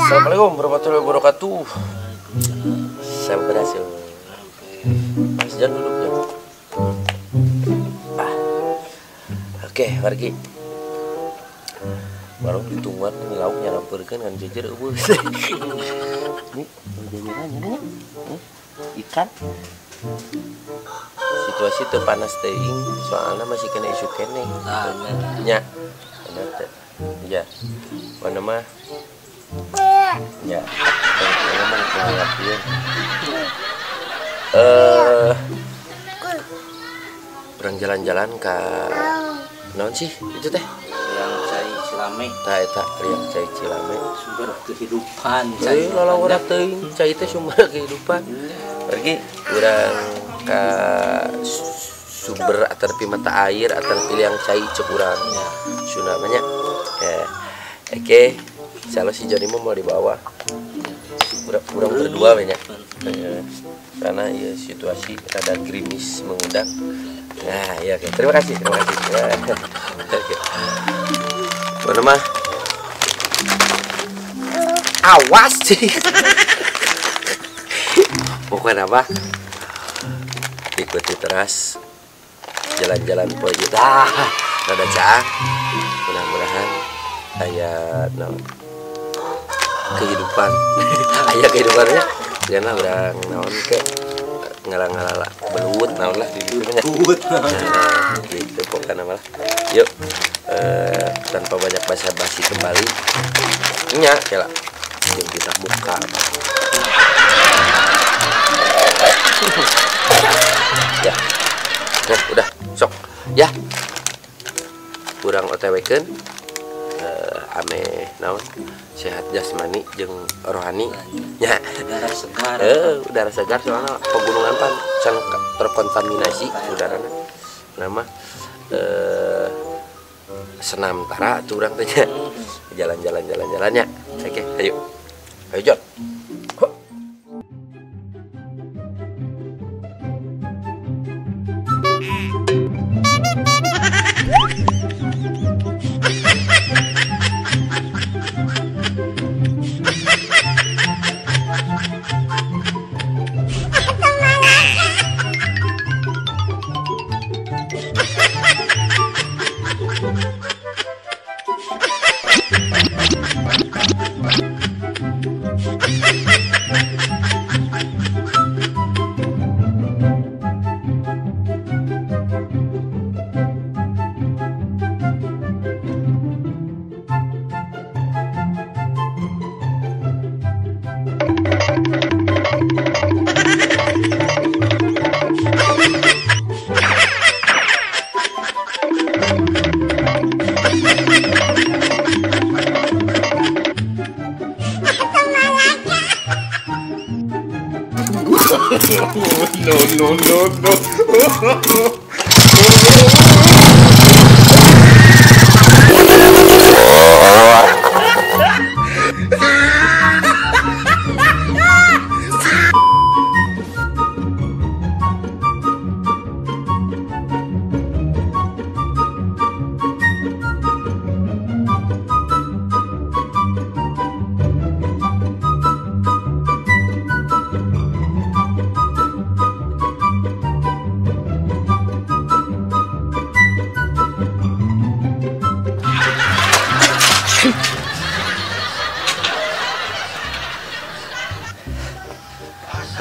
Assalamualaikum warahmatullahi wabarakatuh. Saya berhasil. Mas jangan duduk ya. Oke, pergi. Baru ditungguan ini lauk nyarampurkan kan jejer eueuh. Nih, jajarannya ikan. Situasi teu panas teuing, soalnya masih kena isu keneh. Nya. Bener teh. Ya. Mana mah? Ya. Ngomong pengertian. Kurang jalan-jalan ke naon sih itu teh? Yang cai Cilame. Tah eta yang cai Cilame. Sumber kehidupan. Lalang urang teuing cai teh sumber kehidupan. Pergi urang ka sumber atarpi mata air atarpi yang cai cek urang. Sunda namanya. Oke. Insyaallah si Joni mau dibawa. Kurang berdua banyak. Karena ya situasi rada gerimis mengundang. Nah, ya oke. Terima kasih. Mana mah? Awas sih. Pokoknya apa? Ikuti terus jalan-jalan poe kita. Rada caah. Mudah-mudahan aya kehidupan. Aya kehidupannya. Karena urang naon ke ngalang-ngalala belut naon lah di ditu nya. Nah, gitu pokoknya malah. Yuk. Tanpa banyak basa-basi kembali. Nya ya lah. Yang kita buka. Ya. Nah, udah sok. Ya. Kurang OTW-keun. Ame naon sehat jasmani jeung rohani nya udara segar. Udara segar soalnya pegunungan pan can terkontaminasi udarana. Nama senam tara tuh urang teh nya. Jalan-jalannya. Oke, ayo. Ayo Jon. No.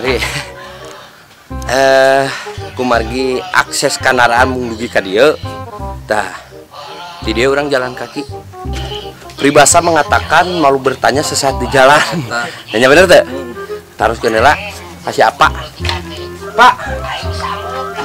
Hari kumargi akses kendaraan menuju ka dieu tah di dia orang jalan kaki. Peribahasa mengatakan malu bertanya sesaat di jalan. Nanya bener teh? Taruh kendala kasih apa? Pak.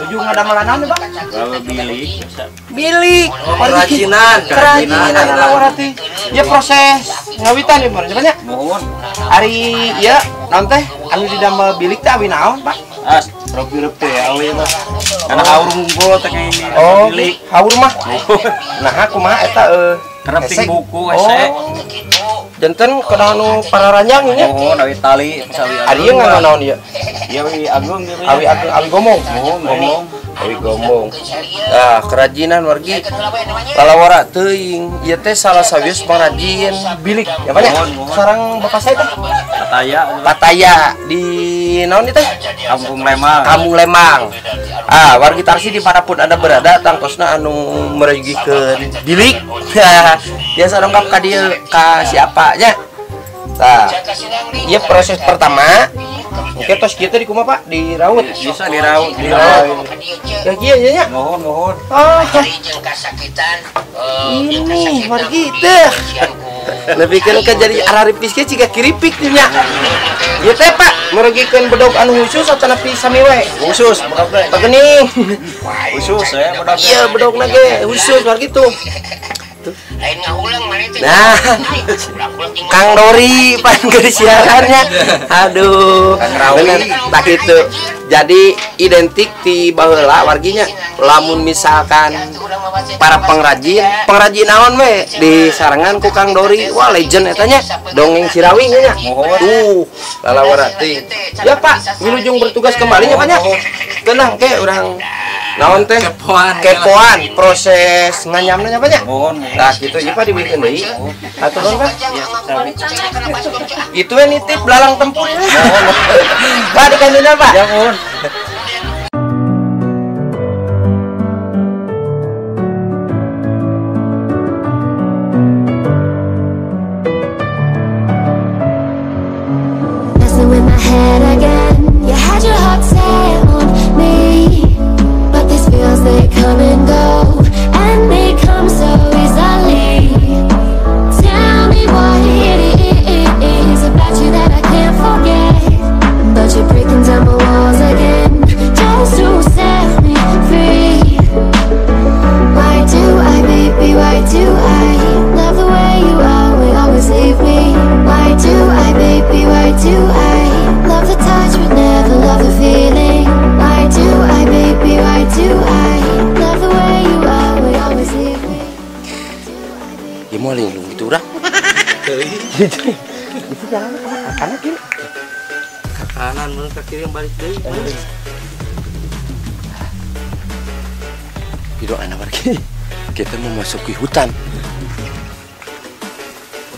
Ujung ada malanan Pak. Kalau bilik Bilik. kerajinan. Kerajinan warati. Ya proses ngawitan ya bener nya. Mohon. Ari ya naon teh anu didamel bilik teh awi naon Pak? As repi-repi awe mah. Karena haur unggul teh ini. Oh, Bilik. haur mah. Nah, kumaha eta Kereping buku hese. Janten kana anu pararanjang nya. Mohon awi tali pasawi. Ari ieu ngana naon ieu? Iya awi agung gitu. Awi gomong. Ngomong. Awi gomong. Nah, kerajinan wargi lalawara teuing. Ieu teh salah sawius pengrajin bilik. Ya banyak. Sareng bapak saya teh. Pataya di naon ieu teh? Kampung Lemang. Kampung Lemang. Wargi Tarsi dimanapun anda berada, tangtosna anu merugikeun bilik. Dia sarengkap ka dieu ka siapa nya. Nah, ieu proses pertama. Oke, tos kieu teh di kumaha Pak? Diraut. Bisa diraut. Ya kieu nya. Mohon. Oh, ini wargi teh. Lebihkan ke jadi araripis ke jika kiripik nya. Ieu teh Pak, merugikeun bedog anu khusus atau nepi sami we? Khusus, bedog teh. Pagening. Khusus ya, bedog. Iya, bedogna ge khusus wargi tuh. Nah, Kang Dori pan ke siarannya. Aduh, Kang Rawi. tak gitu. Jadi identik di baheula warginya. Lamun misalkan para pengrajin naon we di sarangan ku Kang Dori. Wah, legend eta nya. Dongeng Cirawi nya. Tuh, lalawarati. Ya Pak, wilujeng bertugas kembali nya Pak nya. Tenang ke urang naon teh kepoan proses nganyamna nya Pak nya. Nah, gitu ieu Pak dibikeun deui. Atuh nuhun Pak. Itu we nitip belalang tempur. Pak dikandina Pak. Ya mohon. Messing with my head again. You had your heart set on me, but these feels they come and go, and they come so easily. Tell me what it is about you that I can't forget, but you're breaking down my walls again, just to set me free. Why do I, baby, why do I love the way you always, always leave me? Why do I, baby, why do I love the touch but never love the feeling? Why do I, baby, why do I love the way you always, always leave me? Ya mau linglung gitu urang. Itu jalan ke kanan kiri. Ke kanan mun ke kiri yang balik deui. Hidup anak wargi. Kita memasuki hutan.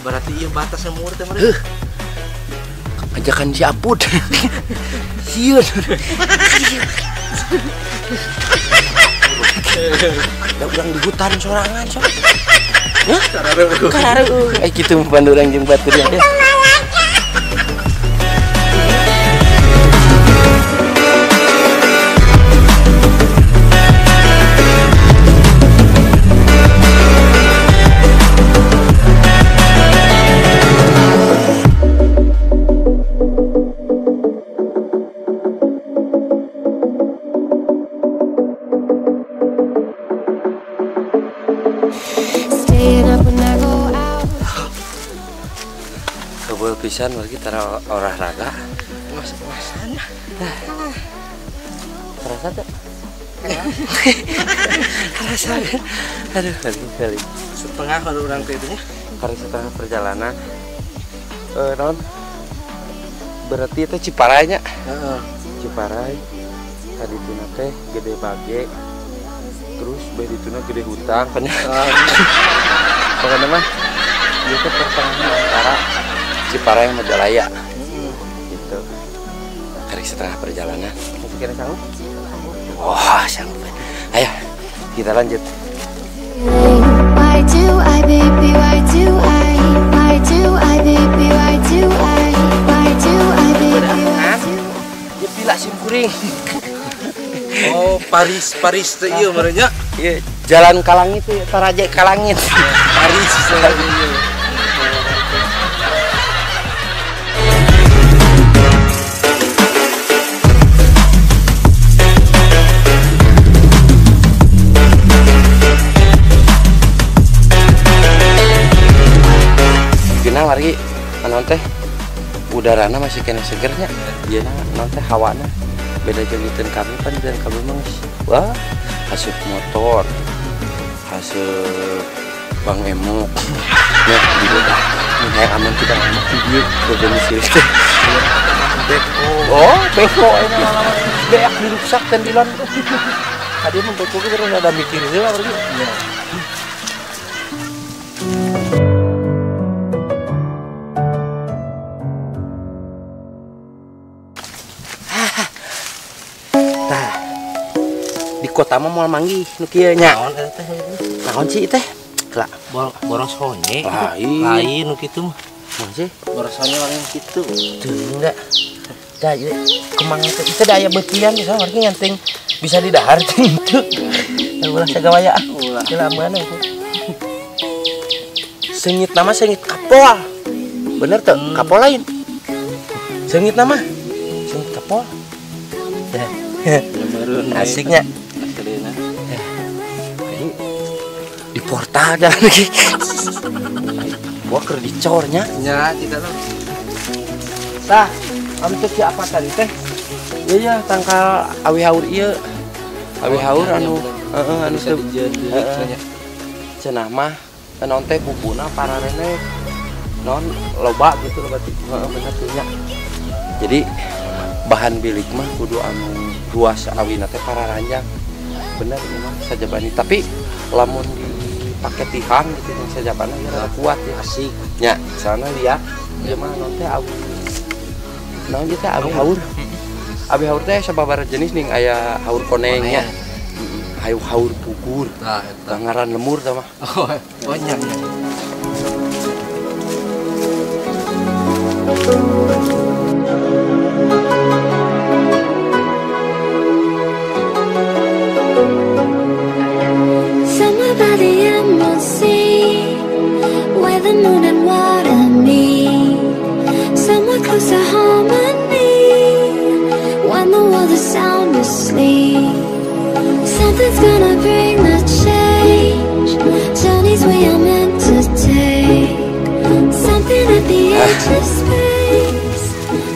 Berarti ieu batasnya mur teh mah. Ajakan si Apud. Sieun. Da urang di hutan sorangan sok. Hah? Karareu. Kitu pandu urang jeung batur ya. Staying up when I go out. Kebul pisan wargi tara olahraga. Mas-masan. Terasa tuh. Terasa. Aduh, kali. Setengah kalau urang teh itu nya. Hari setengah perjalanan. Non. Berarti itu Ciparai nya. Heeh. Ciparai. Tadi tuna teh gede bage. Terus bedi tuna gede hutang kan. Pokoknya mah itu pertengahan antara Ciparai sama Majalaya. Gitu. Hari setengah perjalanan. Masih kira sanggup? Wah, sanggup. Ayo, kita lanjut. Why do I, baby, why do I, why do I, baby, why do I, why do I, baby, why do I? Ya pila simkuring. Oh, Paris teh ieu meureun nya. Iya, jalan Kalangit ya, Taraje Kalangit. Paris teh ieu. wargi naon teh udarana masih kena segernya. Ieu naon teh hawana beda jeung iteun kami kan dan kami mah wah hasil motor hasil bang emok ya gitu dah kayak aman kita emok dia berdomisili oh beko ini beak dirusak dan dilan tadi mah beko kita ada mikir juga berarti ya. Tah di kota mah moal manggih nu kieu nya naon sih teh kelak boros honye lain nu kitu mah sih boros honye lain kitu teu enggak da ieu kemang teh itu da aya beutian bisa wargi nganting bisa didahar kitu ulah sagawaya ulah kelamana itu sengit nama sengit kapol bener tuh kapol lain sengit nama sengit kapol asiknya di portal jalan lagi gua ker dicornya nya tidak tahu tah anu teh apa tadi teh iya tangkal awi haur ieu awi haur anu anu teh cenah mah naon teh bubuna pararene non loba gitu loh berarti bener tuh nya jadi bahan bilik mah kudu anu luas awina teh pararanjang bener ini mah sajabani tapi lamun dipakai tihan gitu yang sajabana ya kuat ya asik nya sana lihat dia mah non teh awi naon ieu teh awi haur teh sababaraha jenis ning aya haur konengnya hayu haur pugur ngaran lemur tah mah banyak ya Somewhere by the emerald sea, where the moon and water meet, somewhere close to harmony, when the world is sound asleep. Something's gonna bring the change, journeys we are meant to take, something at the edge of space.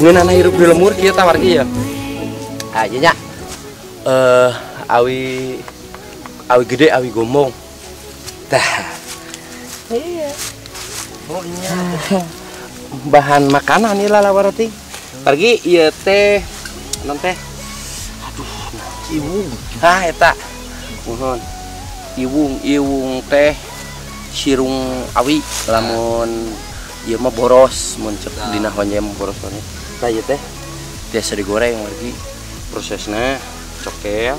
ngeunana hirup di lemur kieu tah wargi ya aja nya awi gede awi gombong tah iya bahan makanan ieu lah berarti pergi ieu teh non teh aduh iwung eta mohon iwung teh sirung awi lamun ieu mah boros mun cek dina honye mah boros banget tah ieu teh biasa digoreng lagi prosesnya cokel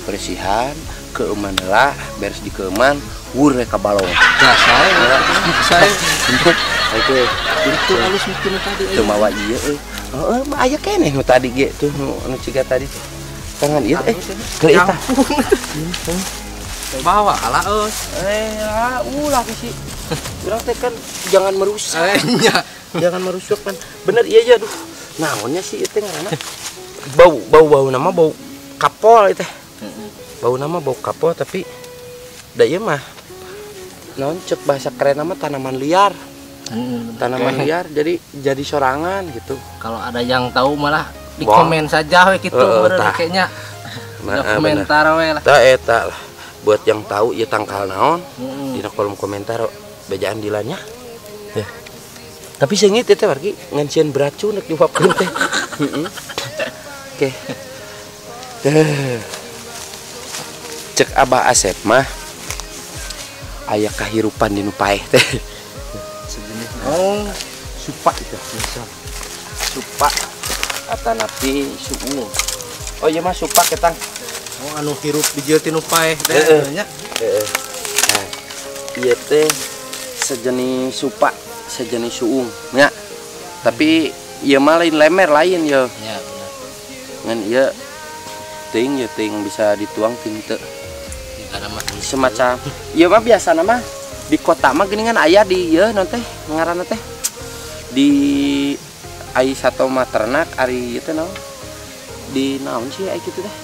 bersihan keuman lah beres dikeuman wur ka balong nah saya oke itu halus mikir tadi teu mawa ieu mah aya keneh nu tadi ge tuh nu ciga tadi tuh tangan ieu ke eta bawa ala ulah sih urang teh kan jangan merusak nya jangan merusak kan bener iya aja duh naonnya sih itu ngaranna bau nama bau kapol itu bau nama bau kapol tapi da ieu mah naon cek bahasa keren nama tanaman liar liar jadi sorangan gitu kalau ada yang tahu malah di komen saja we gitu bener kayaknya komentar we lah tah eta lah buat yang tahu ieu tangkal naon dina kolom komentar bejaan dilanya ya tapi seungit teh wargi ngan sieun beracun rek diuapkeun teh oke cek Abah Asep mah aya kahirupan di nu paeh teh sejenis supa itu supa kata napi suung oh iya mah supa ketang anu hirup di jeu tinu paeh teh nya nah ieu teh sejenis supa sejenis suung nya tapi ieu mah lain lemer lain ya benar ngan ieu ting bisa dituang ting teu semacam ieu mah biasa mah di kota mah geuningan aya di ieu naon teh ngaranna teh di ai sato maternak ari ieu teh naon di naon sih ai kitu teh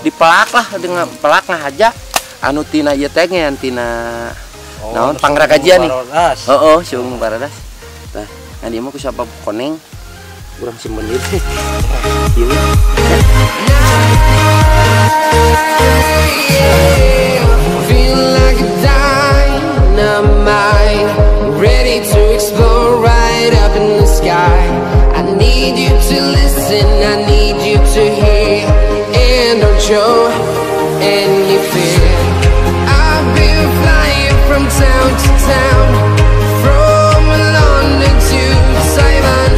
di pelak lah dengan pelak nah aja anu tina ieu teh ngan tina naon pangragajian nih heeh siung baradas Nah, dia mah ku siapa koneng urang simpen ieu. Ieu. Feel like a dynamite, ready to explode right up in the sky. I need you to listen, I need you to hear, and don't show any fear. I've been flying from town to town, from London to Taiwan.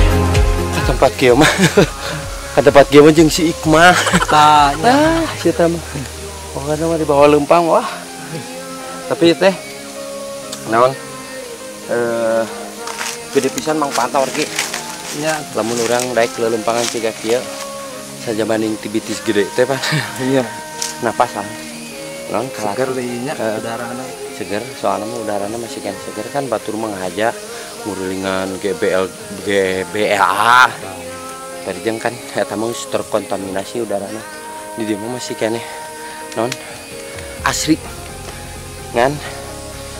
Tempat kieu mah. Ka tempat kieu mah jeung si Ikmah. Tah, sieta mah. Pokona mah di bawah lempang wah. Tapi teh naon? Gede pisan Mang Pantau ge. Nya, Lamun urang daek lelempangan ciga kieu saja banding tibitis gede teh Pak. iya. Napas lah. Naon Seger kalat. deui nya udarana. Seger soalnya mah udaranya masih kan seger kan batur mah ngahaja ngurulingan GBLA perjeng kan eta mah terkontaminasi udaranya di dieu mah masih keneh non asri ngan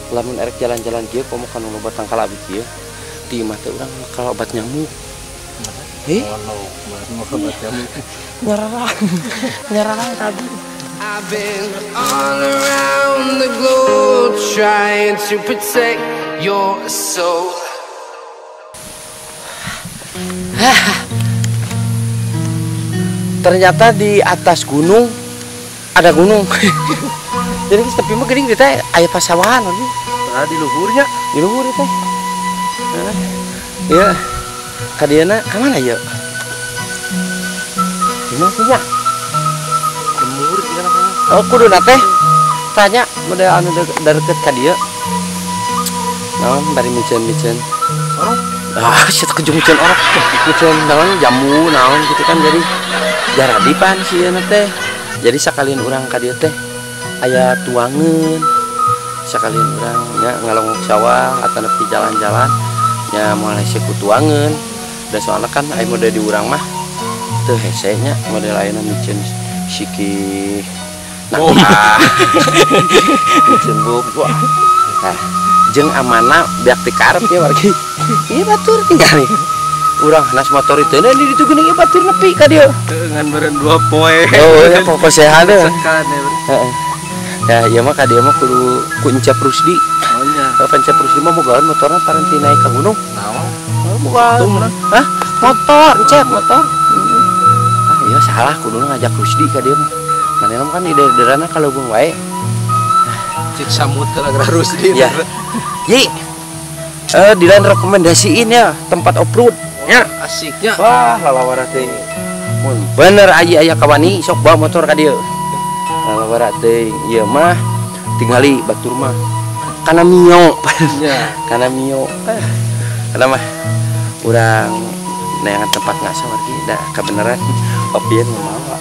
lamun erek jalan-jalan kieu komo kan loba tangkal abi kieu di imah teh urang kalau obat nyamuk nyararang tadi. I've been all around the globe trying to protect your soul. Ternyata di atas gunung ada gunung. Jadi tapi mah geuning teh aya pasawahan lagi. Nah, di luhurnya. Di luhur teh. Nah, iya. Ka dieuna ka mana ya? Di mana sih ya? Jemur ieu namanya. Oh, kuduna teh tanya model anu deket ka dieu. Naon bari micen-micen. Orang Shit kejung micen orok. Micen naon jamu naon gitu kan jadi jaradipan sih ieu teh. Jadi sakalian urang ka dieu teh aya tuangeun. Sakalian urang nya ngalongok sawah atau nepi jalan-jalan nya moal hese ku tuangeun. Da soalna kan aya mode di urang mah teu hese nya model ayeuna micen siki nah micen bom wah. Nah, jeung amanah beak ti karep ya wargi. Ieu batur tinggal nih. Urang nas motor itu nah di ditu geuning ieu batur nepi ka dieu. dengan beren 2 poe. Oh, ya pokok sehat deh. Sekan ya. Heeh. Ya, ieu mah ka dieu mah kudu kuncap Rusdi. Oh nya. Pancap Rusdi mah bogaan motorna paranti naik ka gunung. Naon? Bogaan. Hah? Motor, cep motor. Ah, iya salah kudu ngajak Rusdi ka dieu mah. Manehna kan ide-ideana kalau gung wae. Cik samut gara-gara Rusdi. Iya. Yi. Dilan rekomendasiin ya tempat off-road. Ya. Asiknya. Wah, lalawara teh. Mun bener aya kawani sok bawa motor ka dieu. Lalawara teh ieu mah tingali batur mah kana mio. Nya. Kana mio. Kana mah urang neangan tempat ngasa wargi da kabeneran opieun mah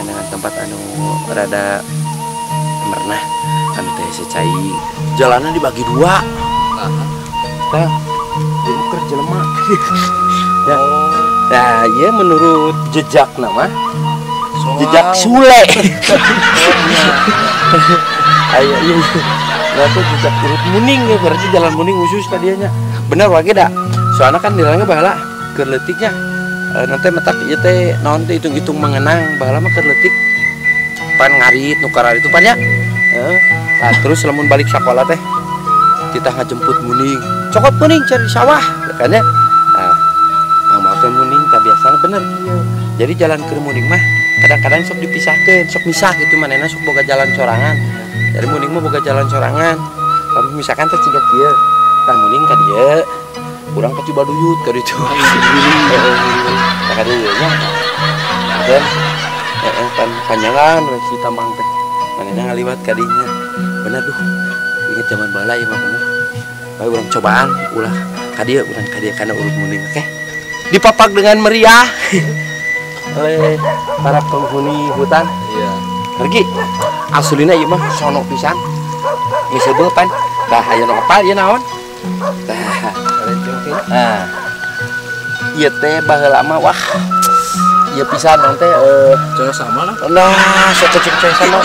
neangan tempat anu rada mernah anu teh secai jalanna dibagi 2. Tah, ieu keur jelema. Ya. Nah, iya menurut jejak nama jejak Sule. Ayo iya. Nah tuh jejak urut muning ya berarti jalan muning khusus kadianya. Bener wage da. Soalnya kan nilainya bahala keur leutiknya. Nanti metak ieu teh naon teh hitung-hitung mengenang bahala mah keur leutik. Pan ngarit nu karar itu pan ya. Nah, terus lamun balik sekolah teh kita ngajemput muning. Cokot muning cari sawah kan ya. Nah, pangmakan muning kabiasaan bener kieu. Jadi jalan ke muning mah kadang-kadang sok dipisahkeun, sok misah gitu manehna sok boga jalan sorangan. Dari muning mah boga jalan sorangan. Lamun misalkan teh ciga kieu, tah muning ka dieu, urang ka Cibaduyut ka ditu. Tah ka dieu nya. Dan pan panjangan we si Tamang teh. Manehna ngaliwat ka dinya. Bener duh. Ingat zaman bala ieu mah bener. Bae urang cobaan ulah ka dieu urang ka dieu kana urut muning oke. Dipapak dengan meriah oleh para penghuni hutan. Iya. Pergi. Asulina ieu mah sono pisan. Geus heubeul pan. Dah aya nu apal ieu naon? Tah, nah. Ieu teh baheula mah wah. Ieu pisan teh Cara sama lah. nah, cocok sama.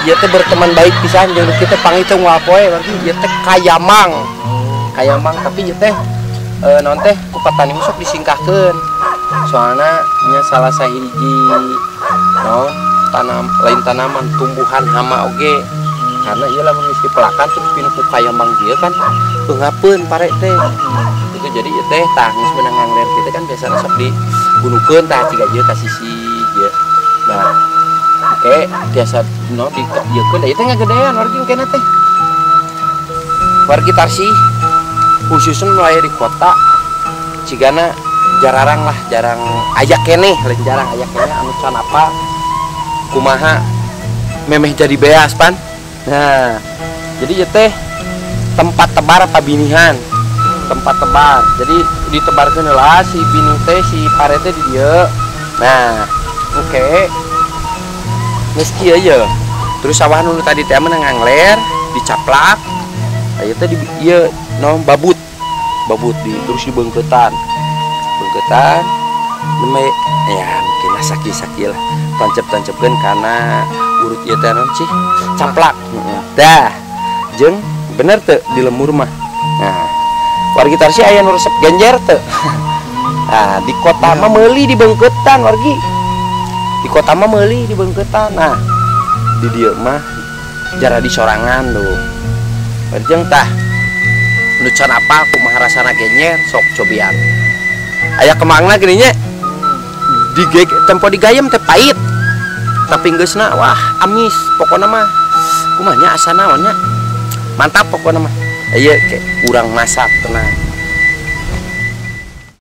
Ieu teh berteman baik pisan jeung kita pangitung wapoe berarti ieu teh Kayamang. Kayamang tapi ieu teh non teh ku petani sok disingkahkeun. Soalnya nya salah sahiji non lain tanaman tumbuhan hama oge. Karena ieu lamun geus dipelakan terus pinu ku kayambang dieu kan beungapeun pare teh. Itu jadi ieu teh tah geus meunang ngangler kita kan biasana sok dibunuhkeun tah ciga ieu ka sisi ieu. Nah, oke biasa no di ieukeun da ieu teh ngagedean wargi kena teh. Wargi Tarsi khususnya nu aya di kota cigana jarang aya keneh lain jarang aya keneh anu can apa kumaha memeh jadi beas pan. Nah, jadi ieu teh tempat tebar pabinihan. Tempat tebar. Jadi ditebarkeun heula si bini teh si pare teh di dieu. Nah, oke. Geus kieu ye. Terus sawah nu tadi teh meunang ngangler, dicaplak. Aya teh di ieu no babut. Babut terus dibeungkeutan. Beungkeutan neme ya mungkin sakit lah. Tancep-tancepkeun kana urut ieu teh naon sih? Caplak. Dah. Jeung bener teu di lemur mah. Nah, wargi Tarsi aya nu resep genjer teu. Nah, di kota mah meuli dibeungkeutan wargi. Di kota mah meuli dibeungkeutan. Nah, di dieu mah jara disorangan tuh. Barjeng tah nu can apa kumaha rasana genjer sok cobian. Aya kemangna geuning nya. Tempo digayem teh pahit. Tapi geusna wah amis pokona mah. Kumaha nya asa naon nya? Mantap pokona mah. Ieu ke urang masak tenang.